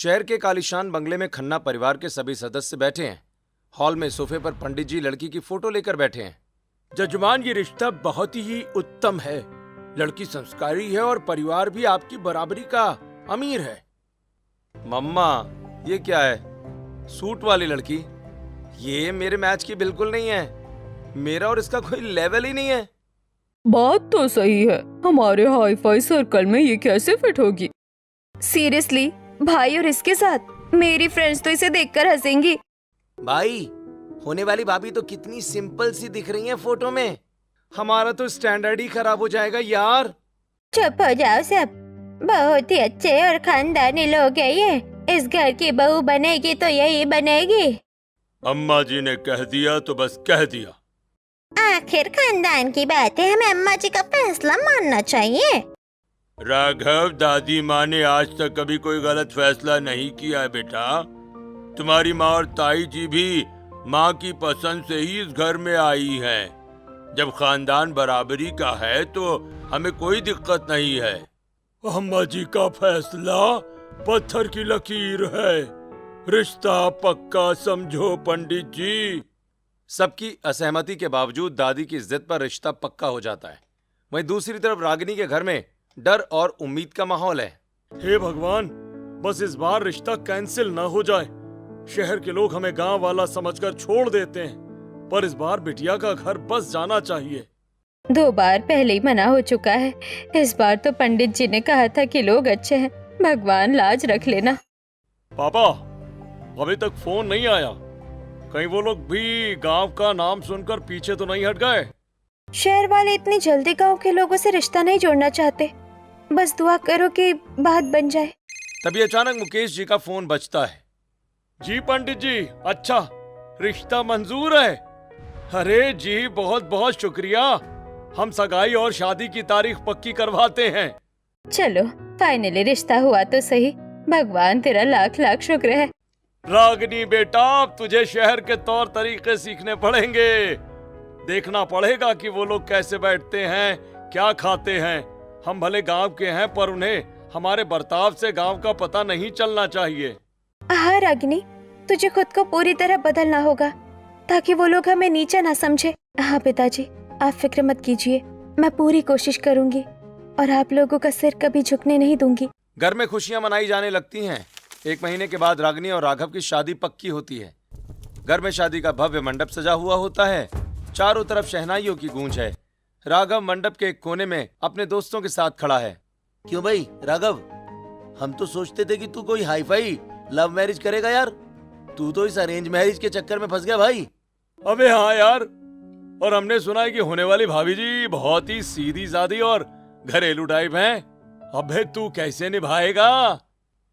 शहर के कालीशान बंगले में खन्ना परिवार के सभी सदस्य बैठे हैं। हॉल में सोफे पर पंडित जी लड़की की फोटो लेकर बैठे हैं। जजमान, ये रिश्ता बहुत ही उत्तम है। लड़की संस्कारी है और परिवार भी आपकी बराबरी का अमीर है। मम्मा, ये क्या है? सूट वाली लड़की? ये मेरे मैच की बिल्कुल नहीं है। मेरा और इसका कोई लेवल ही नहीं है। बात तो सही है, हमारे हाई फाई सर्कल में ये कैसे फिट होगी? सीरियसली भाई, और इसके साथ मेरी फ्रेंड्स तो इसे देखकर हंसेंगी। भाई, होने वाली भाभी तो कितनी सिंपल सी दिख रही है फोटो में। हमारा तो स्टैंडर्ड ही खराब हो जाएगा यार। चुप हो जाओ सब। बहुत ही अच्छे और खानदानी लोग हैं ये। इस घर की बहू बनेगी तो यही बनेगी। अम्मा जी ने कह दिया तो बस कह दिया। आखिर खानदान की बात है, हमें अम्मा जी का फैसला मानना चाहिए। राघव, दादी माँ ने आज तक कभी कोई गलत फैसला नहीं किया है बेटा। तुम्हारी माँ और ताई जी भी माँ की पसंद से ही इस घर में आई हैं। जब खानदान बराबरी का है तो हमें कोई दिक्कत नहीं है। अम्मा जी का फैसला पत्थर की लकीर है। रिश्ता पक्का समझो पंडित जी। सबकी असहमति के बावजूद दादी की जिद पर रिश्ता पक्का हो जाता है। वहीं दूसरी तरफ रागिनी के घर में डर और उम्मीद का माहौल है। हे भगवान, बस इस बार रिश्ता कैंसिल ना हो जाए। शहर के लोग हमें गांव वाला समझकर छोड़ देते हैं, पर इस बार बिटिया का घर बस जाना चाहिए। 2 बार पहले ही मना हो चुका है। इस बार तो पंडित जी ने कहा था कि लोग अच्छे हैं। भगवान लाज रख लेना। पापा, अभी तक फोन नहीं आया। कहीं वो लोग भी गांव का नाम सुनकर पीछे तो नहीं हट गए? शहर वाले इतनी जल्दी गांव के लोगों से रिश्ता नहीं जोड़ना चाहते। बस दुआ करो कि बात बन जाए। तभी अचानक मुकेश जी का फोन बजता है। जी पंडित जी, अच्छा, रिश्ता मंजूर है। अरे जी, बहुत बहुत शुक्रिया। हम सगाई और शादी की तारीख पक्की करवाते हैं। चलो, फाइनली रिश्ता हुआ तो सही। भगवान तेरा लाख लाख शुक्र है। रागिनी बेटा, अब तुझे शहर के तौर तरीके सीखने पड़ेंगे। देखना पड़ेगा कि वो लोग कैसे बैठते हैं, क्या खाते हैं। हम भले गांव के हैं, पर उन्हें हमारे बर्ताव से गांव का पता नहीं चलना चाहिए। हाँ रागिनी, तुझे खुद को पूरी तरह बदलना होगा ताकि वो लोग हमें नीचा ना समझे। हाँ पिताजी, आप फिक्र मत कीजिए। मैं पूरी कोशिश करूंगी और आप लोगों का सिर कभी झुकने नहीं दूंगी। घर में खुशियां मनाई जाने लगती हैं। 1 महीने के बाद रागिनी और राघव की शादी पक्की होती है। घर में शादी का भव्य मंडप सजा हुआ होता है। चारों तरफ शहनाइयों की गूंज है। राघव मंडप के एक कोने में अपने दोस्तों के साथ खड़ा है। क्यों भाई राघव, हम तो सोचते थे कि तू कोई हाई फाई लव मैरिज करेगा यार। तू तो इस अरेंज मैरिज के चक्कर में फंस गया भाई। अबे हाँ यार, और हमने सुना है कि होने वाली भाभी जी बहुत ही सीधी सादी और घरेलू टाइप हैं। अबे तू कैसे निभाएगा?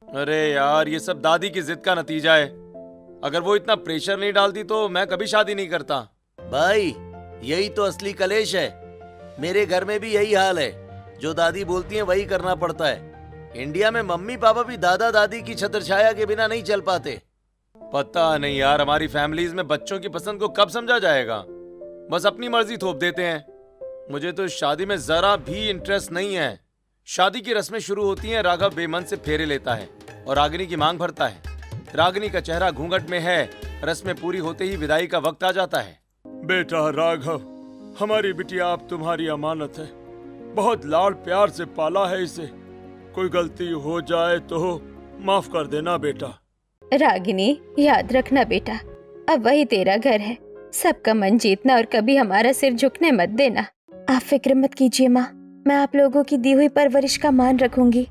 अरे यार, ये सब दादी की जिद का नतीजा है। अगर वो इतना प्रेशर नहीं डालती तो मैं कभी शादी नहीं करता। भाई, यही तो असली कलेश है। मेरे घर में भी यही हाल है। जो दादी बोलती है वही करना पड़ता है। इंडिया में मम्मी पापा भी दादा दादी की छत्रछाया के बिना नहीं चल पाते। पता नहीं यार, हमारी फैमिलीज में बच्चों की पसंद को कब समझा जाएगा। बस अपनी मर्जी थोप देते हैं। मुझे तो शादी में जरा भी इंटरेस्ट नहीं है। शादी की रस्में शुरू होती हैं। राघव बेमन से फेरे लेता है और रागिनी की मांग भरता है। रागिनी का चेहरा घूंघट में है। रस्में पूरी होते ही विदाई का वक्त आ जाता है। बेटा राघव, हमारी बिटिया अब तुम्हारी अमानत है। बहुत लाड़ प्यार से पाला है इसे। कोई गलती हो जाए तो माफ कर देना बेटा। रागिनी, याद रखना बेटा, अब वही तेरा घर है। सबका मन जीतना और कभी हमारा सिर झुकने मत देना। आप फिक्र मत कीजिए माँ, मैं आप लोगों की दी हुई परवरिश का मान रखूंगी।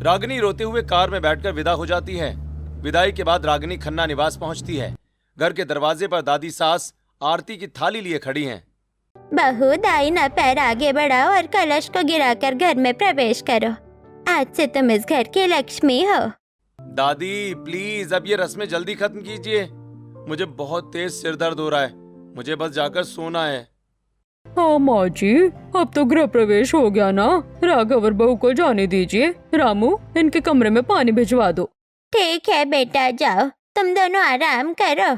रागिनी रोते हुए कार में बैठकर विदा हो जाती है। विदाई के बाद रागिनी खन्ना निवास पहुंचती है। घर के दरवाजे पर दादी सास आरती की थाली लिए खड़ी हैं। बहू, दाहिना पैर आगे बढ़ाओ और कलश को गिराकर घर में प्रवेश करो। आज से तुम इस घर की लक्ष्मी हो। दादी प्लीज, अब ये रस्में जल्दी खत्म कीजिए। मुझे बहुत तेज सिर दर्द हो रहा है। मुझे बस जाकर सोना है। हाँ माँ जी, अब तो गृह प्रवेश हो गया ना। राघव और बहू को जाने दीजिए। रामू, इनके कमरे में पानी भिजवा दो। ठीक है बेटा, जाओ, तुम दोनों आराम करो।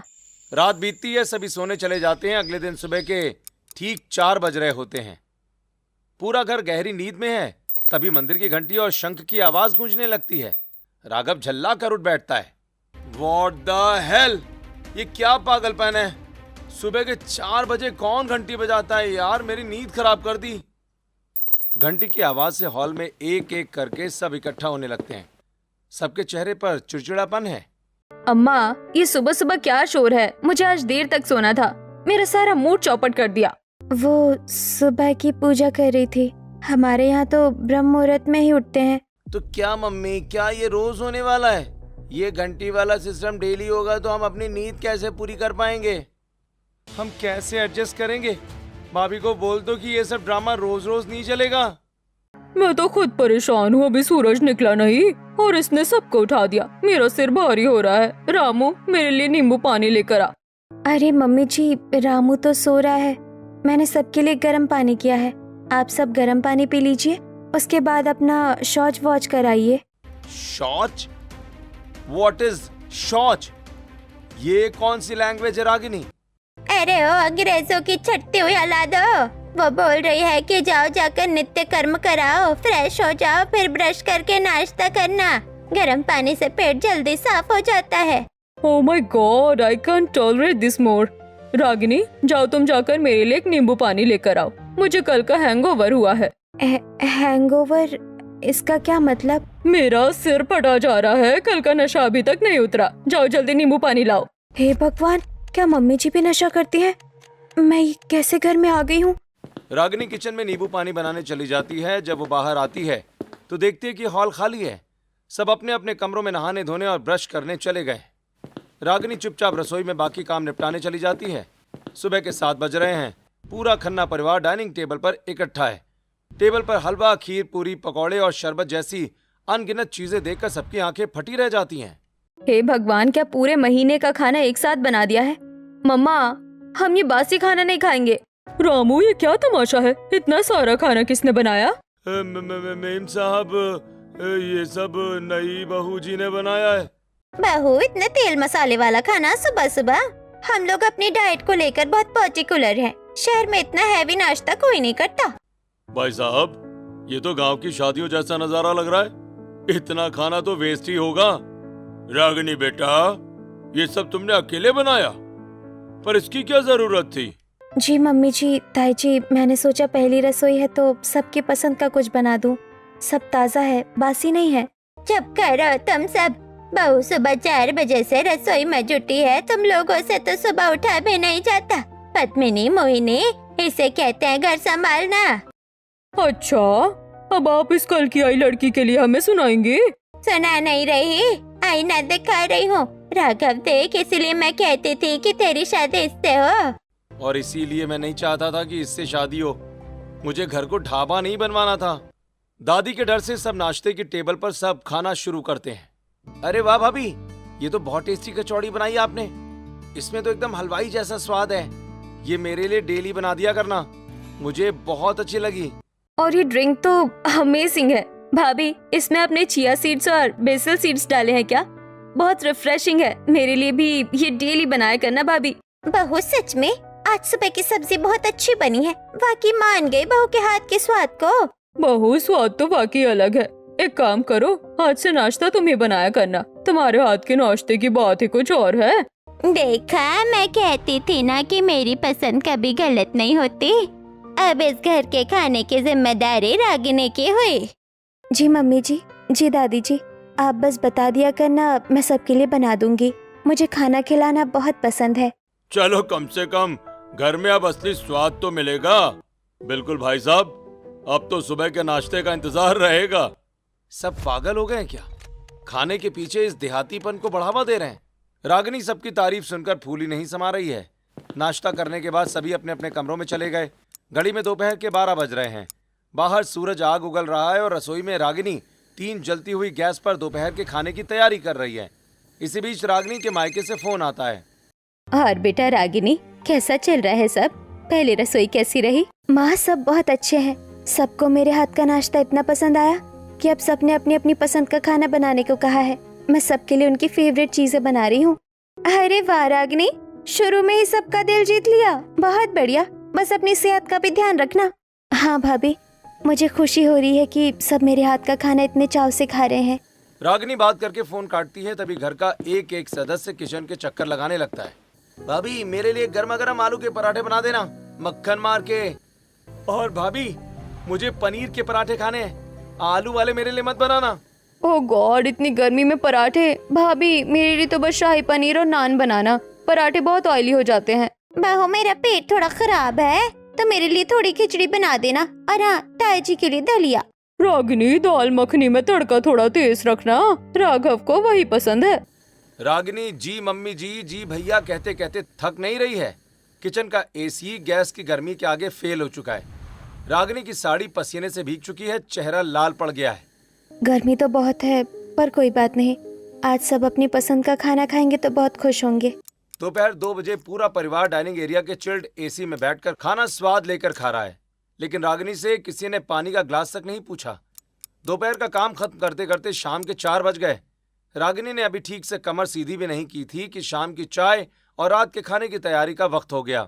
रात बीतती है, सभी सोने चले जाते हैं। अगले दिन सुबह के ठीक 4 बज रहे होते हैं। पूरा घर गहरी नींद में है। तभी मंदिर की घंटी और शंख की आवाज गूंजने लगती है। राघव झल्ला कर उठ बैठता है। What the hell? ये क्या पागलपन है? सुबह के 4 बजे कौन घंटी बजाता है यार, मेरी नींद खराब कर दी। घंटी की आवाज से हॉल में एक एक करके सब इकट्ठा होने लगते हैं। सबके चेहरे पर चिड़चिड़ापन है। अम्मा, ये सुबह सुबह क्या शोर है? मुझे आज देर तक सोना था, मेरा सारा मूड चौपट कर दिया। वो सुबह की पूजा कर रही थी। हमारे यहाँ तो ब्रह्म मुहूर्त में ही उठते हैं। तो क्या मम्मी, क्या ये रोज होने वाला है? ये घंटी वाला सिस्टम डेली होगा तो हम अपनी नींद कैसे पूरी कर पाएंगे? हम कैसे एडजस्ट करेंगे? भाभी को बोल दो कि ये सब ड्रामा रोज रोज नहीं चलेगा। मैं तो खुद परेशान हूँ, अभी सूरज निकला नहीं और इसने सबको उठा दिया। मेरा सिर भारी हो रहा है। रामू, मेरे लिए नींबू पानी लेकर आ। अरे मम्मी जी, रामू तो सो रहा है। मैंने सबके लिए गर्म पानी किया है। आप सब गर्म पानी पी लीजिए, उसके बाद अपना शौच वॉच कराइए। शौच? What is शौच? ये कौन सी लैंग्वेज है रागिनी? अरे ओ अंग्रेजों की छटती हुई औलाद हो। वो बोल रही है कि जाओ जाकर नित्य कर्म कराओ, फ्रेश हो जाओ, फिर ब्रश करके नाश्ता करना। गर्म पानी से पेट जल्दी साफ हो जाता है। Oh my God, I can't tolerate this more. Ragini, जाओ तुम जाकर मेरे लिए एक नींबू पानी लेकर आओ। मुझे कल का हैंगओवर हुआ है। हैंगओवर? इसका क्या मतलब? मेरा सिर फटा जा रहा है, कल का नशा अभी तक नहीं उतरा। जाओ जल्दी नींबू पानी लाओ। हे भगवान, क्या मम्मी जी भी नशा करती हैं? मैं कैसे घर में आ गई हूँ? रागिनी किचन में नींबू पानी बनाने चली जाती है। जब वो बाहर आती है तो देखती है कि हॉल खाली है। सब अपने अपने कमरों में नहाने धोने और ब्रश करने चले गए। रागिनी चुपचाप रसोई में बाकी काम निपटाने चली जाती है। सुबह के 7 बज रहे हैं। पूरा खन्ना परिवार डाइनिंग टेबल पर इकट्ठा है। टेबल पर हलवा, खीर, पूरी, पकौड़े और शरबत जैसी अनगिनत चीजें देखकर सबकी आंखें फटी रह जाती हैं। हे भगवान, क्या पूरे महीने का खाना एक साथ बना दिया है? मम्मा, हम ये बासी खाना नहीं खाएंगे। रामू, ये क्या तमाशा है? इतना सारा खाना किसने बनाया? मेम साहब, ये सब नई बहू जी ने बनाया है। बहू, इतना तेल मसाले वाला खाना सुबह सुबह? हम लोग अपनी डाइट को लेकर बहुत पर्टिकुलर हैं। शहर में इतना हैवी नाश्ता कोई नहीं करता। भाई साहब, ये तो गांव की शादियों जैसा नजारा लग रहा है। इतना खाना तो वेस्ट ही होगा। रागिनी बेटा, ये सब तुमने अकेले बनाया? पर इसकी क्या जरूरत थी? जी मम्मी जी, ताई जी, मैंने सोचा पहली रसोई है तो सबकी पसंद का कुछ बना दूं। सब ताज़ा है, बासी नहीं है। चुप करो तुम सब। बहू सुबह 4 बजे से रसोई में जुटी है। तुम लोगों से तो सुबह उठा भी नहीं जाता। पद्मिनी, मोहिनी, इसे कहते हैं घर संभालना। अच्छा, अब आप इस कल की आई लड़की के लिए हमें सुनाएंगे? सुना नहीं रही, आईना दिखा रही हूँ। राघव देख, इसलिए मैं कहती थी कि तेरी शादी इससे हो। और इसीलिए मैं नहीं चाहता था कि इससे शादी हो। मुझे घर को ढाबा नहीं बनवाना था। दादी के डर से सब नाश्ते की टेबल पर सब खाना शुरू करते हैं। अरे वाह भाभी, ये तो बहुत टेस्टी कचौड़ी बनाई आपने। इसमें तो एकदम हलवाई जैसा स्वाद है। ये मेरे लिए डेली बना दिया करना, मुझे बहुत अच्छी लगी। और ये ड्रिंक तो अमेजिंग है। भाभी, इसमें आपने चिया सीड्स और बेसल सीड्स डाले हैं क्या? बहुत रिफ्रेशिंग है। मेरे लिए भी ये डेली बनाया करना भाभी। बहू, सच में आज सुबह की सब्जी बहुत अच्छी बनी है। वाकई मान गई बहू के हाथ के स्वाद को। बहू, स्वाद तो वाकई अलग है। एक काम करो, आज से नाश्ता तुम ही बनाया करना। तुम्हारे हाथ के नाश्ते की बात ही कुछ और है। देखा, मैं कहती थी ना कि मेरी पसंद कभी गलत नहीं होती। अब इस घर के खाने की जिम्मेदारी रागिनी की हुई। जी मम्मी जी, जी दादी जी, आप बस बता दिया करना, मैं सबके लिए बना दूंगी। मुझे खाना खिलाना बहुत पसंद है। चलो, कम से कम घर में अब असली स्वाद तो मिलेगा। बिल्कुल भाई साहब, अब तो सुबह के नाश्ते का इंतजार रहेगा। सब पागल हो गए हैं क्या? खाने के पीछे इस देहातीपन को बढ़ावा दे रहे हैं। रागिनी सबकी तारीफ सुनकर फूली नहीं समा रही है। नाश्ता करने के बाद सभी अपने अपने कमरों में चले गए। घड़ी में दोपहर के 12 बज रहे हैं। बाहर सूरज आग उगल रहा है और रसोई में रागिनी 3 जलती हुई गैस पर दोपहर के खाने की तैयारी कर रही है। इसी बीच रागिनी के मायके से फोन आता है। और बेटा रागिनी, कैसा चल रहा है सब? पहले रसोई कैसी रही? माँ, सब बहुत अच्छे हैं। सबको मेरे हाथ का नाश्ता इतना पसंद आया कि अब सबने अपनी अपनी पसंद का खाना बनाने को कहा है। मैं सबके लिए उनकी फेवरेट चीजें बना रही हूँ। अरे वाह रागिनी, शुरू में ही सबका दिल जीत लिया। बहुत बढ़िया, बस अपनी सेहत का भी ध्यान रखना। हाँ भाभी, मुझे खुशी हो रही है कि सब मेरे हाथ का खाना इतने चाव से खा रहे हैं। रागिनी बात करके फोन काटती है, तभी घर का एक एक सदस्य किचन के चक्कर लगाने लगता है। भाभी मेरे लिए गर्मा गर्म आलू के पराठे बना देना, मक्खन मार के। और भाभी मुझे पनीर के पराठे खाने हैं, आलू वाले मेरे लिए मत बनाना। ओह गॉड, इतनी गर्मी में पराठे। भाभी मेरे लिए तो बस शाही पनीर और नान बनाना, पराठे बहुत ऑयली हो जाते हैं। बहू मेरा पेट थोड़ा खराब है तो मेरे लिए थोड़ी खिचड़ी बना देना, और हाँ ताई जी के लिए दलिया। रागिनी दाल मखनी में तड़का थोड़ा तेज रखना, राघव को वही पसंद है। रागिनी जी मम्मी जी जी भैया कहते कहते थक नहीं रही है। किचन का एसी गैस की गर्मी के आगे फेल हो चुका है। रागिनी की साड़ी पसीने से भीग चुकी है, चेहरा लाल पड़ गया है। गर्मी तो बहुत है पर कोई बात नहीं, आज सब अपनी पसंद का खाना खाएंगे तो बहुत खुश होंगे। दोपहर 2 बजे पूरा परिवार डाइनिंग एरिया के चिल्ड एसी में बैठकर खाना स्वाद लेकर खा रहा है, लेकिन रागिनी से किसी ने पानी का ग्लास तक नहीं पूछा। दोपहर का काम खत्म करते करते शाम के 4 बज गए। रागिनी ने अभी ठीक से कमर सीधी भी नहीं की थी कि शाम की चाय और रात के खाने की तैयारी का वक्त हो गया।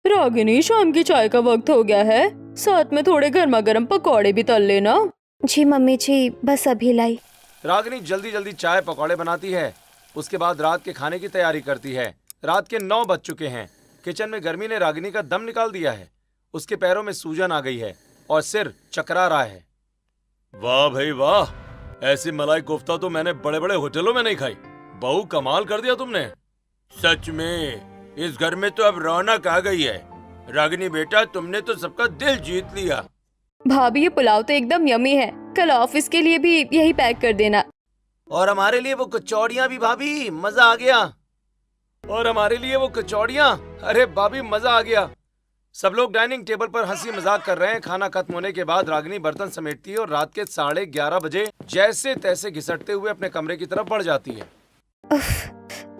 रागिनी शाम की चाय का वक्त हो गया है, साथ में थोड़े गर्मा गर्म पकौड़े भी तल लेना। जी मम्मी जी, बस अभी लाई। रागिनी जल्दी जल्दी चाय पकौड़े बनाती है, उसके बाद रात के खाने की तैयारी करती है। रात के 9 बज चुके हैं। किचन में गर्मी ने रागिनी का दम निकाल दिया है। उसके पैरों में सूजन आ गई है और सिर चकरा रहा है। वाह भाई वाह, ऐसी मलाई कोफ्ता तो मैंने बड़े बड़े होटलों में नहीं खाई। बहू कमाल कर दिया तुमने। सच में इस घर में तो अब रौनक आ गई है। रागिनी बेटा, तुमने तो सबका दिल जीत लिया। भाभी ये पुलाव तो एकदम यमी है, कल ऑफिस के लिए भी यही पैक कर देना। और हमारे लिए वो कचौड़ियाँ भी भाभी, मजा आ गया। और हमारे लिए वो कचौड़ियाँ, अरे भाभी मजा आ गया। सब लोग डाइनिंग टेबल पर हंसी मजाक कर रहे हैं। खाना खत्म होने के बाद रागिनी बर्तन समेटती है और रात के 11:30 बजे जैसे तैसे घिसटते हुए अपने कमरे की तरफ बढ़ जाती है। उफ,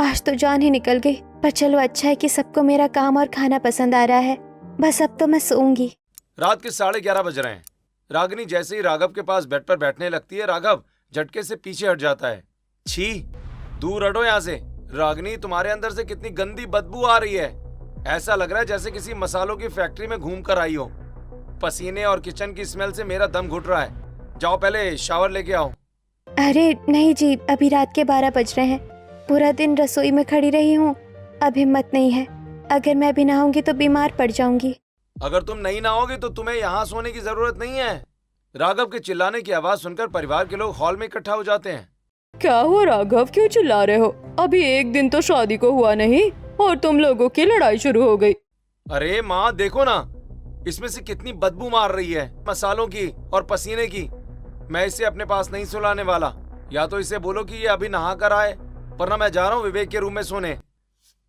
आज तो जान ही निकल गई, पर चलो अच्छा है कि सबको मेरा काम और खाना पसंद आ रहा है। बस अब तो मैं सोऊंगी। रात के 11:30 बज रहे हैं। रागिनी जैसे ही राघव के पास बेड पर बैठने लगती है, राघव झटके से पीछे हट जाता है। छी, दूर हटो यहाँ से। रागिनी, तुम्हारे अंदर से कितनी गंदी बदबू आ रही है। ऐसा लग रहा है जैसे किसी मसालों की फैक्ट्री में घूम कर आई हो। पसीने और किचन की स्मेल से मेरा दम घुट रहा है। जाओ पहले शावर लेके आओ। अरे नहीं जी, अभी रात के 12 बज रहे हैं। पूरा दिन रसोई में खड़ी रही हूँ, अब हिम्मत नहीं है। अगर मैं अभी नहाऊंगी तो बीमार पड़ जाऊंगी। अगर तुम नहीं नहाओगे तो तुम्हें यहाँ सोने की जरूरत नहीं है। राघव के चिल्लाने की आवाज सुनकर परिवार के लोग हॉल में इकट्ठा हो जाते हैं। क्या हुआ राघव, क्यों चिल्ला रहे हो? अभी एक दिन तो शादी को हुआ नहीं और तुम लोगों की लड़ाई शुरू हो गई। अरे माँ देखो ना, इसमें से कितनी बदबू मार रही है, मसालों की और पसीने की। मैं इसे अपने पास नहीं सुलाने वाला। या तो इसे बोलो कि ये अभी नहा कर आए, वरना मैं जा रहा हूँ विवेक के रूम में सोने।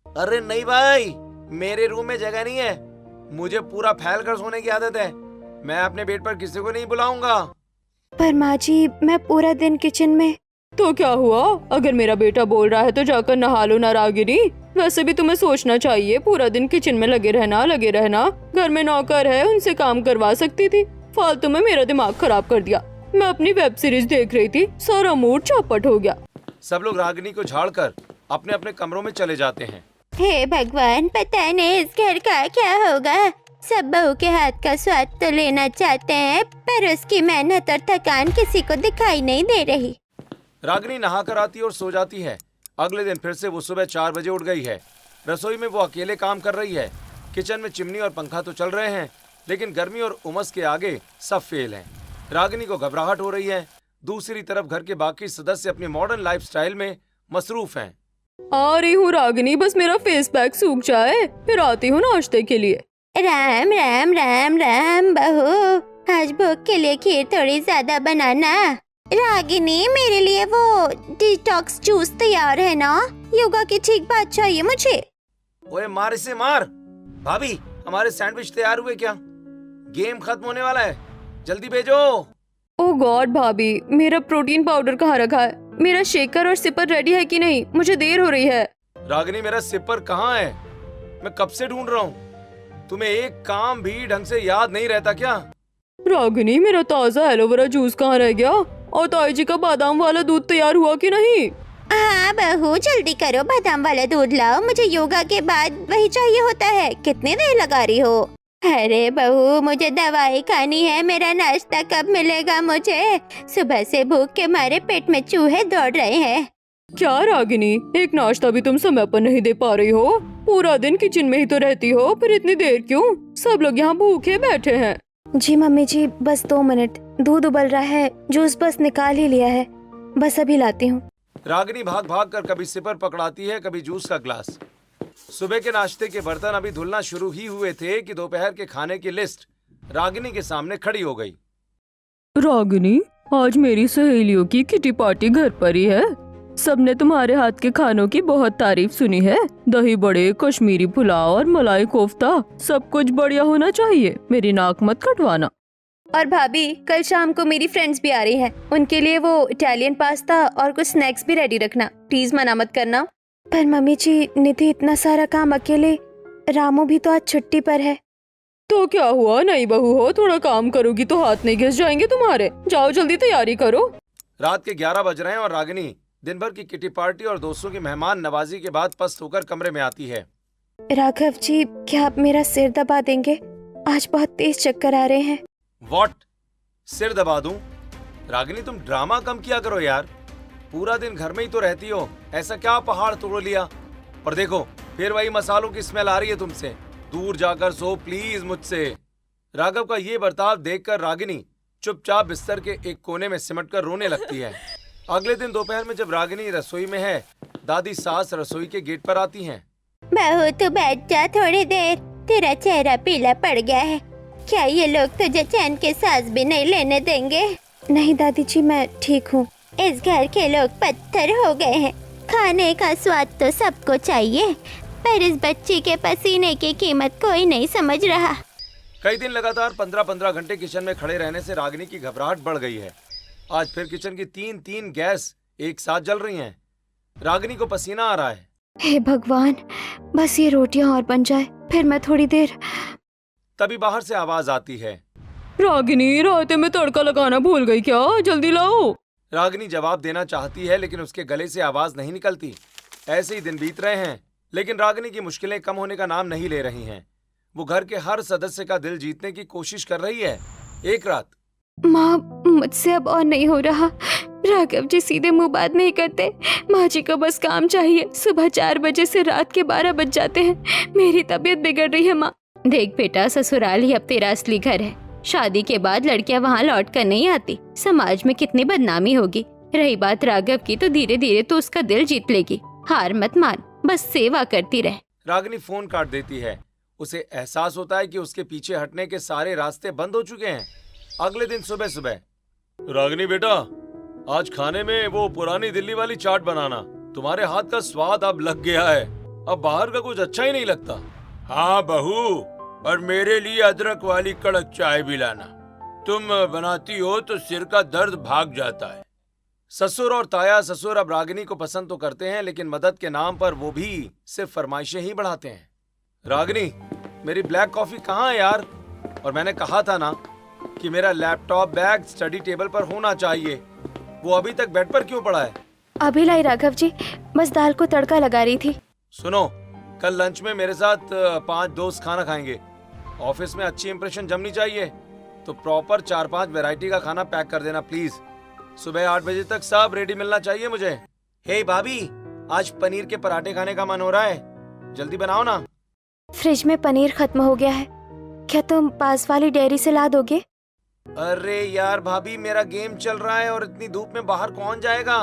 अरे नहीं भाई, मेरे रूम में जगह नहीं है। मुझे पूरा फैल कर सोने की आदत है। मैं अपने बेड पर किसी को नहीं बुलाऊंगा। पर माँ जी, मैं पूरा दिन किचन में। तो क्या हुआ, अगर मेरा बेटा बोल रहा है तो जाकर नहा लो ना रागिनी। वैसे भी तुम्हें सोचना चाहिए, पूरा दिन किचन में लगे रहना। घर में नौकर है, उनसे काम करवा सकती थी। फालतू में मेरा दिमाग खराब कर दिया। मैं अपनी वेब सीरीज देख रही थी, सारा मूड चौपट हो गया। सब लोग रागिनी को झाड़कर अपने अपने कमरों में चले जाते हैं। हे भगवान, पता नहीं इस घर का क्या होगा। सब बहू के हाथ का स्वाद तो लेना चाहते हैं, पर उसकी मेहनत और थकान किसी को दिखाई नहीं दे रही। रागिनी नहाकर आती और सो जाती है। अगले दिन फिर से वो सुबह 4 बजे उठ गई है। रसोई में वो अकेले काम कर रही है। किचन में चिमनी और पंखा तो चल रहे हैं, लेकिन गर्मी और उमस के आगे सब फेल हैं। रागिनी को घबराहट हो रही है। दूसरी तरफ घर के बाकी सदस्य अपनी मॉडर्न लाइफस्टाइल में मसरूफ हैं। आ रही हूँ रागिनी, बस मेरा फेस पैक सूख जाए, फिर आती हूँ नाश्ते के लिए। राम राम राम राम बहू, आज भूख के लिए खीर थोड़ी ज्यादा बनाना। रागिनी, मेरे लिए वो डिटॉक्स जूस तैयार है ना? योगा की ठीक बात चाहिए मुझे। ओए मार इसे मार। भाभी, हमारे सैंडविच तैयार हुए क्या? गेम खत्म होने वाला है, जल्दी भेजो। ओह गॉड भाभी, मेरा प्रोटीन पाउडर कहाँ रखा है? मेरा शेकर और सिपर रेडी है कि नहीं? मुझे देर हो रही है। रागिनी, मेरा सिपर कहाँ है? मैं कब से ढूंढ रहा हूँ। तुम्हें एक काम भी ढंग से याद नहीं रहता क्या? रागिनी, मेरा ताज़ा एलोवेरा जूस कहाँ रह गया? और ताई जी का बादाम वाला दूध तैयार हुआ कि नहीं? हाँ बहू, जल्दी करो, बादाम वाला दूध लाओ। मुझे योगा के बाद वही चाहिए होता है। कितनी देर लगा रही हो? अरे बहू, मुझे दवाई खानी है, मेरा नाश्ता कब मिलेगा मुझे? सुबह से भूख के मारे पेट में चूहे दौड़ रहे हैं। क्या रागिनी, एक नाश्ता भी तुम समय पर नहीं दे पा रही हो? पूरा दिन किचन में ही तो रहती हो, फिर इतनी देर क्यों? सब लोग यहाँ भूखे बैठे हैं। जी मम्मी जी, बस 2 मिनट, दूध उबल रहा है, जूस बस निकाल ही लिया है, बस अभी लाती हूँ। रागिनी भाग भाग कर कभी सिपर पकड़ाती है, कभी जूस का ग्लास। सुबह के नाश्ते के बर्तन अभी धुलना शुरू ही हुए थे कि दोपहर के खाने की लिस्ट रागिनी के सामने खड़ी हो गई। रागिनी, आज मेरी सहेलियों की किटी पार्टी घर पर ही है। सबने तुम्हारे हाथ के खानों की बहुत तारीफ सुनी है। दही बड़े, कश्मीरी पुलाव और मलाई कोफ्ता, सब कुछ बढ़िया होना चाहिए। मेरी नाक मत कटवाना। और भाभी, कल शाम को मेरी फ्रेंड्स भी आ रही हैं, उनके लिए वो इटालियन पास्ता और कुछ स्नैक्स भी रेडी रखना, प्लीज मना मत करना। पर मम्मी जी, निधि इतना सारा काम अकेले, रामू भी तो आज छुट्टी पर है। तो क्या हुआ, नई बहू हो, थोड़ा काम करोगी तो हाथ नहीं घिस जाएंगे तुम्हारे? जाओ जल्दी तैयारी करो। रात के 11 बज रहे हैं और रागिनी दिन भर की किटी पार्टी और दोस्तों की मेहमान नवाजी के बाद पस्त होकर कमरे में आती है। राघव जी, क्या आप मेरा सिर दबा देंगे? आज बहुत तेज चक्कर आ रहे हैं। व्हाट? सिर दबा दूं? रागिनी, तुम ड्रामा कम किया करो यार। पूरा दिन घर में ही तो रहती हो, ऐसा क्या पहाड़ तोड़ लिया? और देखो, फिर वही मसालों की स्मेल आ रही है तुमसे। दूर जाकर सो प्लीज मुझसे। राघव का ये बर्ताव देखकर रागिनी चुपचाप बिस्तर के एक कोने में सिमटकर रोने लगती है। अगले दिन दोपहर में जब रागिनी रसोई में है, दादी सास रसोई के गेट पर आती हैं। बहू, तू बैठ जा थोड़ी देर, तेरा चेहरा पीला पड़ गया है। क्या ये लोग तुझे चैन के सांस भी नहीं लेने देंगे? नहीं दादी जी, मैं ठीक हूँ। इस घर के लोग पत्थर हो गए हैं। खाने का स्वाद तो सबको चाहिए, पर इस बच्ची के पसीने की कीमत कोई नहीं समझ रहा। कई दिन लगातार 15-15 घंटे किचन में खड़े रहने से रागिनी की घबराहट बढ़ गई है। आज फिर किचन की 3-3 गैस एक साथ जल रही हैं। रागिनी को पसीना आ रहा है। हे भगवान, बस ये रोटियां और बन जाए, फिर मैं थोड़ी देर। तभी बाहर से आवाज आती है। रागिनी, रायते में तड़का लगाना भूल गई क्या? जल्दी लाओ। रागिनी जवाब देना चाहती है लेकिन उसके गले से आवाज नहीं निकलती। ऐसे ही दिन बीत रहे हैं लेकिन रागिनी की मुश्किलें कम होने का नाम नहीं ले रही हैं। वो घर के हर सदस्य का दिल जीतने की कोशिश कर रही है। एक रात, माँ, मुझसे अब और नहीं हो रहा। राघव जी सीधे मुंह बात नहीं करते। माँ जी को बस काम चाहिए। सुबह 4 बजे से रात के 12 बज जाते हैं। मेरी तबीयत बिगड़ रही है माँ। देख बेटा, ससुराल ही अब तेरा असली घर है। शादी के बाद लड़कियां वहाँ लौट कर नहीं आती। समाज में कितनी बदनामी होगी। रही बात राघव की, तो धीरे धीरे तो उसका दिल जीत लेगी। हार मत मान, बस सेवा करती रह। रागिनी फोन काट देती है। उसे एहसास होता है कि उसके पीछे हटने के सारे रास्ते बंद हो चुके हैं। अगले दिन सुबह सुबह, रागिनी बेटा, आज खाने में वो पुरानी दिल्ली वाली चाट बनाना। तुम्हारे हाथ का स्वाद अब लग गया है। अब बाहर का कुछ अच्छा ही नहीं लगता। हाँ बहू, और मेरे लिए अदरक वाली कड़क चाय भी लाना। तुम बनाती हो तो सिर का दर्द भाग जाता है। ससुर और ताया ससुर अब रागिनी को पसंद तो करते हैं लेकिन मदद के नाम पर वो भी सिर्फ फरमाइशें ही बढ़ाते हैं। रागिनी, मेरी ब्लैक कॉफी कहाँ है यार? और मैंने कहा था ना कि मेरा लैपटॉप बैग स्टडी टेबल पर होना चाहिए। वो अभी तक बेड पर क्यों पड़ा है? अभी लाई राघव जी, बस दाल को तड़का लगा रही थी। सुनो, कल लंच में मेरे साथ 5 दोस्त खाना खाएंगे। ऑफिस में अच्छी इंप्रेशन जमनी चाहिए, तो प्रॉपर 4-5 वैरायटी का खाना पैक कर देना प्लीज। सुबह 8 बजे तक सब रेडी मिलना चाहिए मुझे। हे भाभी, आज पनीर के पराठे खाने का मन हो रहा है, जल्दी बनाओ ना। फ्रिज में पनीर खत्म हो गया है, क्या तुम पास वाली डेयरी से ला दोगे? अरे यार भाभी, मेरा गेम चल रहा है और इतनी धूप में बाहर कौन जाएगा?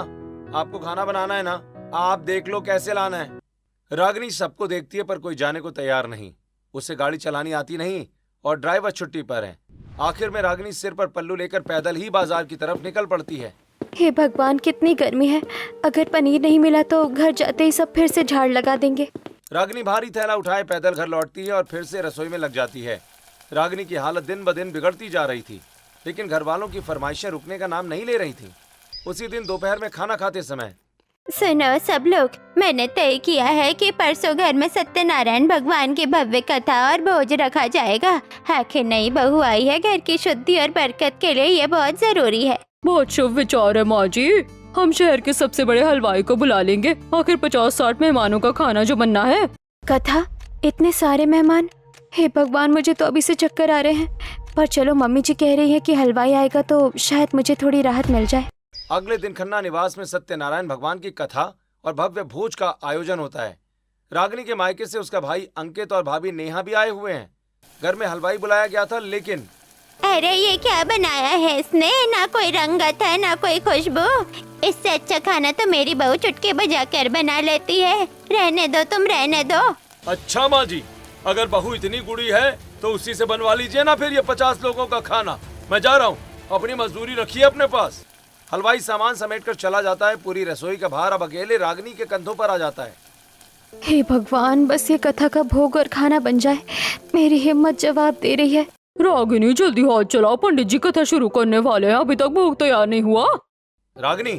आपको खाना बनाना है ना, आप देख लो कैसे लाना है। रागिनी सबको देखती है पर कोई जाने को तैयार नहीं। उसे गाड़ी चलानी आती नहीं और ड्राइवर छुट्टी पर है। आखिर में रागिनी सिर पर पल्लू लेकर पैदल ही बाजार की तरफ निकल पड़ती है। हे भगवान, कितनी गर्मी है। अगर पनीर नहीं मिला तो घर जाते ही सब फिर से झाड़ लगा देंगे। रागिनी भारी थैला उठाए पैदल घर लौटती है और फिर से रसोई में लग जाती है। रागिनी की हालत दिन ब दिन बिगड़ती जा रही थी लेकिन घर वालों की फरमाइशें रुकने का नाम नहीं ले रही थी। उसी दिन दोपहर में खाना खाते समय, सुनो सब लोग, मैंने तय किया है कि परसों घर में सत्यनारायण भगवान की भव्य कथा और भोज रखा जाएगा। आखिर नई बहू आई है, घर की शुद्धि और बरकत के लिए ये बहुत जरूरी है। बहुत शुभ विचार है माँ जी। हम शहर के सबसे बड़े हलवाई को बुला लेंगे। आखिर 50-60 मेहमानों का खाना जो बनना है। कथा? इतने सारे मेहमान? हे भगवान, मुझे तो अभी से चक्कर आ रहे हैं। पर चलो, मम्मी जी कह रही है कि हलवाई आएगा तो शायद मुझे थोड़ी राहत मिल जाए। अगले दिन खन्ना निवास में सत्यनारायण भगवान की कथा और भव्य भोज का आयोजन होता है। रागिनी के मायके से उसका भाई अंकित और भाभी नेहा भी आए हुए हैं। घर में हलवाई बुलाया गया था, लेकिन अरे ये क्या बनाया है इसने? ना कोई रंगत है ना कोई खुशबू। इससे अच्छा खाना तो मेरी बहू चुटकी बजाकर बना लेती है। रहने दो, तुम रहने दो। अच्छा माँ जी, अगर बहू इतनी गुड़ी है तो उसी से बनवा लीजिए ना फिर ये 50 लोगों का खाना। मैं जा रहा हूँ, अपनी मजदूरी रखिए अपने पास। हलवाई सामान समेटकर चला जाता है। पूरी रसोई का भार अब अकेले रागिनी के कंधों पर आ जाता है। हे भगवान, बस ये कथा का भोग और खाना बन जाए। मेरी हिम्मत जवाब दे रही है। रागिनी जल्दी हाथ चलाओ, पंडित जी कथा शुरू करने वाले हैं, अभी तक भोग तैयार नहीं हुआ। रागिनी,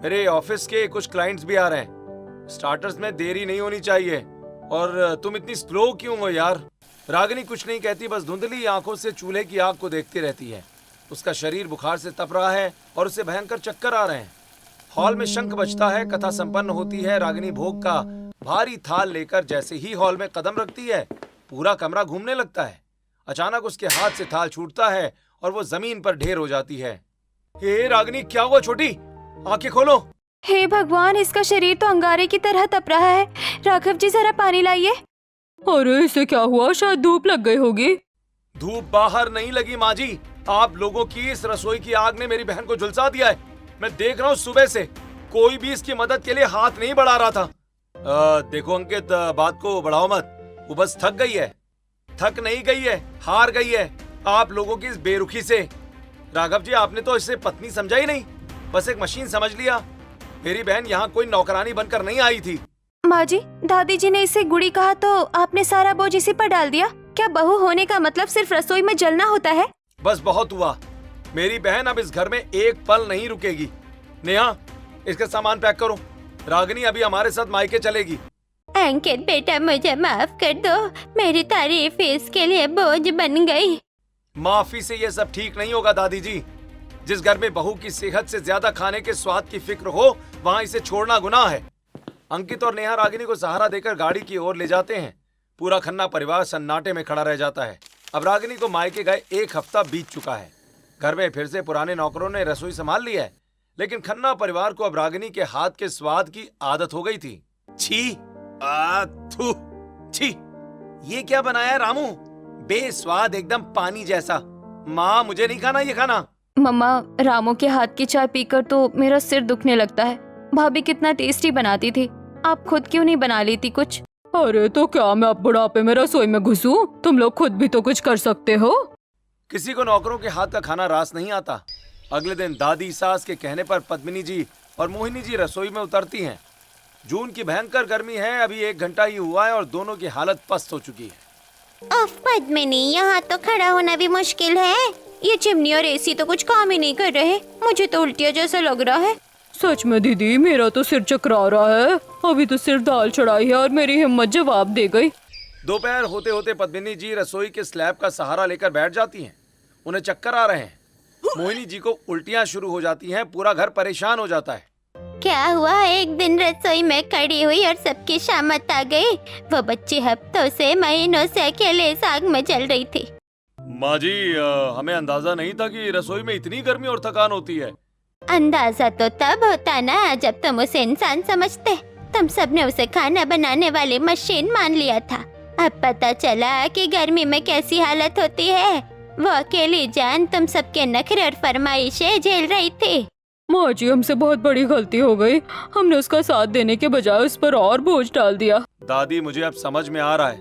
मेरे ऑफिस के कुछ क्लाइंट्स भी आ रहे हैं। स्टार्टर्स में देरी नहीं होनी चाहिए। और तुम इतनी स्लो क्यों हो यार? रागिनी कुछ नहीं कहती, बस धुंधली आंखों से चूल्हे की आग को देखती रहती है। उसका शरीर बुखार से तप रहा है और उसे भयंकर चक्कर आ रहे हैं। हॉल में शंख बजता है, कथा संपन्न होती है। रागिनी भोग का भारी थाल लेकर जैसे ही हॉल में कदम रखती है, पूरा कमरा घूमने लगता है। अचानक उसके हाथ से थाल छूटता है और वो जमीन पर ढेर हो जाती है। हे रागिनी, क्या हुआ छोटी? आंखें खोलो। हे भगवान, इसका शरीर तो अंगारे की तरह तप रहा है। राघव जी, जरा पानी लाइए। अरे इसे क्या हुआ? शायद धूप लग गई होगी। धूप बाहर नहीं लगी माँ जी, आप लोगों की इस रसोई की आग ने मेरी बहन को झुलसा दिया है। मैं देख रहा हूँ सुबह से कोई भी इसकी मदद के लिए हाथ नहीं बढ़ा रहा था। देखो अंकित, बात को बढ़ाओ मत। वो बस थक गई है। थक नहीं गई है, हार गई है आप लोगों की इस बेरुखी से। राघव जी, आपने तो इसे पत्नी समझा ही नहीं, बस एक मशीन समझ लिया। मेरी बहन यहाँ कोई नौकरानी बनकर नहीं आई थी। माँ जी, दादी जी ने इसे गुड़ी कहा तो आपने सारा बोझ इसी पर डाल दिया। क्या बहू होने का मतलब सिर्फ रसोई में जलना होता है? बस बहुत हुआ। मेरी बहन अब इस घर में एक पल नहीं रुकेगी। नेहा, इसका सामान पैक करो। रागिनी अभी हमारे साथ मायके चलेगी। अंकित बेटा, मुझे माफ कर दो। मेरी तारीफ इसके लिए बोझ बन गई। माफी से ये सब ठीक नहीं होगा दादी जी। जिस घर में बहू की सेहत से ज्यादा खाने के स्वाद की फिक्र हो, वहाँ इसे छोड़ना गुनाह है। अंकित और नेहा रागिनी को सहारा देकर गाड़ी की ओर ले जाते हैं। पूरा खन्ना परिवार सन्नाटे में खड़ा रह जाता है। अब रागिनी को मायके गए 1 हफ्ता बीत चुका है। घर में फिर से पुराने नौकरों ने रसोई संभाल ली है, लेकिन खन्ना परिवार को अब रागिनी के हाथ के स्वाद की आदत हो गई थी। छी, थू, छी, ये क्या बनाया है रामू? बेस्वाद, एकदम पानी जैसा। माँ, मुझे नहीं खाना ये खाना। मम्मा, रामू के हाथ की चाय पीकर तो मेरा सिर दुखने लगता है। भाभी कितना टेस्टी बनाती थी, आप खुद क्यों नहीं बना लेती कुछ? अरे तो क्या मैं अब बुढ़ापे में रसोई में घुसूं? तुम लोग खुद भी तो कुछ कर सकते हो। किसी को नौकरों के हाथ का खाना रास नहीं आता। अगले दिन दादी सास के कहने पर पद्मिनी जी और मोहिनी जी रसोई में उतरती हैं। जून की भयंकर गर्मी है। अभी 1 घंटा ही हुआ है और दोनों की हालत पस्त हो चुकी है। ओफ पद्मिनी, यहाँ तो खड़ा होना भी मुश्किल है। ये चिमनी और एसी तो कुछ काम ही नहीं कर रहे। मुझे तो उल्टिया जैसा लग रहा है। सच में दीदी, मेरा तो सिर चकरा रहा है। अभी तो सिर दाल चढ़ाई है और मेरी हिम्मत जवाब दे गई। दोपहर होते होते पद्मिनी जी रसोई के स्लैब का सहारा लेकर बैठ जाती हैं। उन्हें चक्कर आ रहे हैं। मोहिनी जी को उल्टियां शुरू हो जाती हैं। पूरा घर परेशान हो जाता है। क्या हुआ? एक दिन रसोई में खड़ी हुई और सबकी शामत आ गई। वो बच्ची हफ्तों से, महीनों से अकेले इस आग में जल रही थी। माँ जी, हमें अंदाजा नहीं था कि रसोई में इतनी गर्मी और थकान होती है। अंदाजा तो तब होता ना जब तुम उसे इंसान समझते। तुम सबने उसे खाना बनाने वाली मशीन मान लिया था। अब पता चला कि गर्मी में कैसी हालत होती है। वो अकेली जान तुम सबके नखरे और फरमाइशें झेल रही थी। माँ जी, हमसे बहुत बड़ी गलती हो गई। हमने उसका साथ देने के बजाय उस पर और बोझ डाल दिया। दादी, मुझे अब समझ में आ रहा है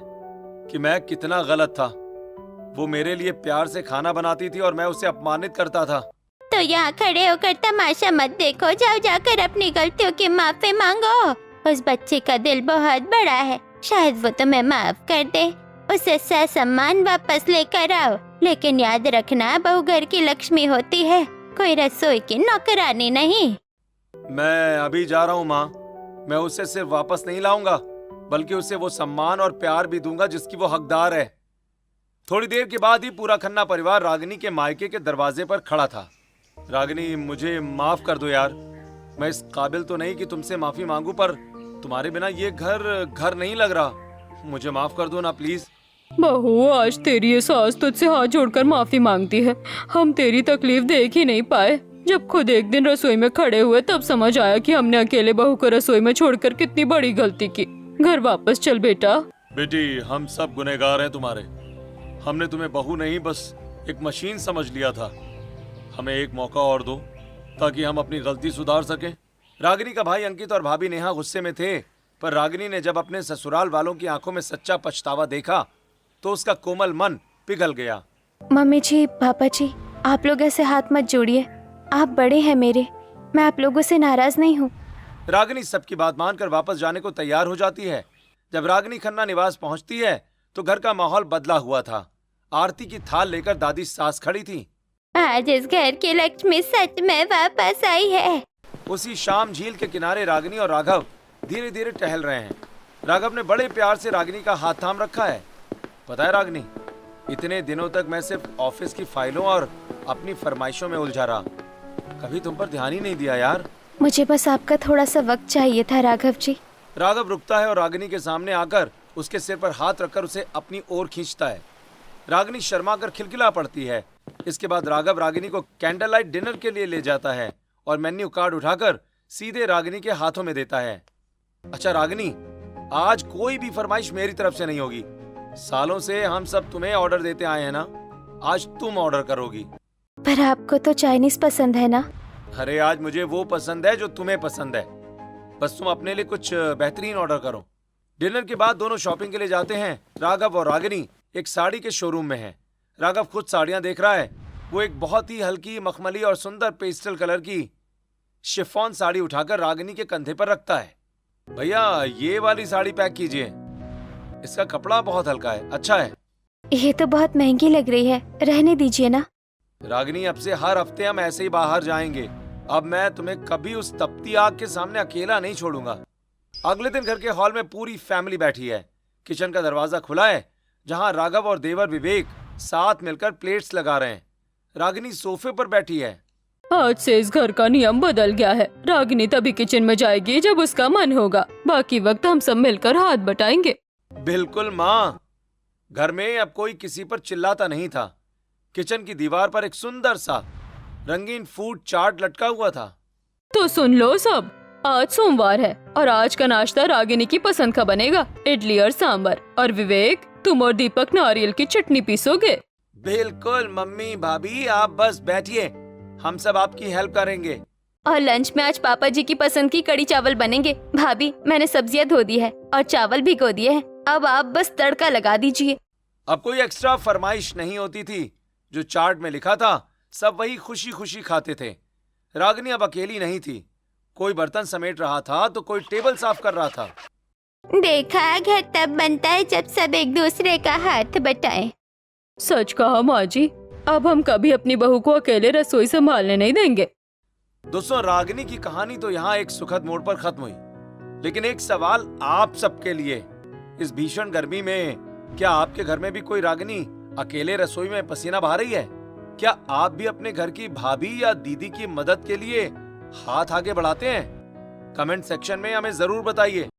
कि मैं कितना गलत था। वो मेरे लिए प्यार से खाना बनाती थी और मैं उसे अपमानित करता था। तो यहाँ खड़े होकर तमाशा मत देखो। जाओ जाकर अपनी गलतियों की माफी मांगो। उस बच्चे का दिल बहुत बड़ा है, शायद वो तुम्हें माफ कर दे। उसे सम्मान वापस लेकर आओ। लेकिन याद रखना, बहू घर की लक्ष्मी होती है, कोई रसोई की नौकरानी नहीं। मैं अभी जा रहा हूँ माँ। मैं उसे सिर्फ वापस नहीं लाऊंगा, बल्कि उसे वो सम्मान और प्यार भी दूंगा जिसकी वो हकदार है। थोड़ी देर के बाद ही पूरा खन्ना परिवार रागिनी के मायके के दरवाजे पर खड़ा था। रागिनी, मुझे माफ कर दो यार। मैं इस काबिल तो नहीं कि तुमसे माफी मांगू, पर तुम्हारे बिना ये घर नहीं लग रहा। मुझे माफ कर दो ना प्लीज। बहू, आज तेरी ये सास तुझसे हाथ जोड़कर माफी मांगती है। हम तेरी तकलीफ देख ही नहीं पाए। जब खुद एक दिन रसोई में खड़े हुए तब समझ आया कि हमने अकेले बहू को रसोई में छोड़कर कितनी बड़ी गलती की। घर वापस चल बेटा। बेटी, हम सब गुनहगार हैं तुम्हारे। हमने तुम्हें बहू नहीं, बस एक मशीन समझ लिया था। हमें एक मौका और दो ताकि हम अपनी गलती सुधार सकें। रागिनी का भाई अंकित और भाभी नेहा गुस्से में थे, पर रागिनी ने जब अपने ससुराल वालों की आंखों में सच्चा पछतावा देखा तो उसका कोमल मन पिघल गया। मम्मी जी, पापा जी, आप लोग ऐसे हाथ मत जोड़िए। आप बड़े हैं मेरे, मैं आप लोगों से नाराज नहीं हूँ। रागिनी सबकी बात मानकर वापस जाने को तैयार हो जाती है। जब रागिनी खन्ना निवास पहुंचती है तो घर का माहौल बदला हुआ था। आरती की थाल लेकर दादी सास खड़ी थी। आज इस घर की लक्ष्मी सच में वापस आई है। उसी शाम झील के किनारे रागिनी और राघव धीरे धीरे टहल रहे हैं। राघव ने बड़े प्यार से रागिनी का हाथ थाम रखा है। पता है रागिनी, इतने दिनों तक मैं सिर्फ ऑफिस की फाइलों और अपनी फरमाइशों में उलझा रहा, कभी तुम पर ध्यान ही नहीं दिया यार। मुझे बस आपका थोड़ा सा वक्त चाहिए था राघव जी। राघव रुकता है और रागिनी के सामने आकर उसके सिर पर हाथ रखकर उसे अपनी ओर खींचता है। रागिनी शर्मा कर खिलखिला पड़ती है। इसके बाद राघव रागिनी को कैंडल लाइट डिनर के लिए ले जाता है और मेन्यू कार्ड उठाकर सीधे रागिनी के हाथों में देता है। अच्छा रागिनी, आज कोई भी फरमाइश मेरी तरफ से नहीं होगी। सालों से हम सब तुम्हें ऑर्डर देते आए हैं ना, आज तुम ऑर्डर करोगी। पर आपको तो चाइनीज पसंद है ना? अरे आज मुझे वो पसंद है जो तुम्हें पसंद है। बस तुम अपने लिए कुछ बेहतरीन ऑर्डर करो। डिनर के बाद दोनों शॉपिंग के लिए जाते हैं। राघव और रागिनी एक साड़ी के शोरूम में हैं। राघव खुद साड़ियां देख रहा है। वो एक बहुत ही हल्की मखमली और सुंदर पेस्टल कलर की शिफॉन साड़ी उठाकर रागिनी के कंधे पर रखता है। भैया, ये वाली साड़ी पैक कीजिए, इसका कपड़ा बहुत हल्का है, अच्छा है। ये तो बहुत महंगी लग रही है, रहने दीजिए ना। रागिनी, अब से हर हफ्ते हम ऐसे ही बाहर जाएंगे। अब मैं तुम्हें कभी उस तपती आग के सामने अकेला नहीं छोड़ूंगा। अगले दिन घर के हॉल में पूरी फैमिली बैठी है। किचन का दरवाजा खुला है, जहां राघव और देवर विवेक साथ मिलकर प्लेट्स लगा रहे हैं। रागिनी सोफे पर बैठी है। आज से इस घर का नियम बदल गया है। रागिनी तभी किचन में जाएगी जब उसका मन होगा। बाकी वक्त हम सब मिलकर हाथ बटाएंगे। बिल्कुल माँ। घर में अब कोई किसी पर चिल्लाता नहीं था। किचन की दीवार पर एक सुंदर सा रंगीन फूड चार्ट लटका हुआ था। तो सुन लो सब, आज सोमवार है और आज का नाश्ता रागिनी की पसंद का बनेगा, इडली और सांबर। और विवेक, तुम और दीपक नारियल की चटनी पीसोगे। बिल्कुल मम्मी भाभी, आप बस बैठिए, हम सब आपकी हेल्प करेंगे। और लंच में आज पापा जी की पसंद की कड़ी चावल बनेंगे। भाभी, मैंने सब्जियां धो दी है और चावल भिगो दिए हैं। अब आप बस तड़का लगा दीजिए। अब कोई एक्स्ट्रा फरमाइश नहीं होती थी। जो चार्ट में लिखा था सब वही खुशी खुशी खाते थे। रागिनी अब अकेली नहीं थी। कोई बर्तन समेट रहा था तो कोई टेबल साफ कर रहा था। देखा, घर तब बनता है जब सब एक दूसरे का हाथ बटाएं। सच कहा माँ जी, अब हम कभी अपनी बहू को अकेले रसोई संभालने नहीं देंगे। दोस्तों, रागिनी की कहानी तो यहाँ एक सुखद मोड़ पर खत्म हुई, लेकिन एक सवाल आप सबके लिए। इस भीषण गर्मी में क्या आपके घर में भी कोई रागिनी अकेले रसोई में पसीना बहा रही है? क्या आप भी अपने घर की भाभी या दीदी की मदद के लिए हाथ आगे बढ़ाते हैं? कमेंट सेक्शन में हमें जरूर बताइए।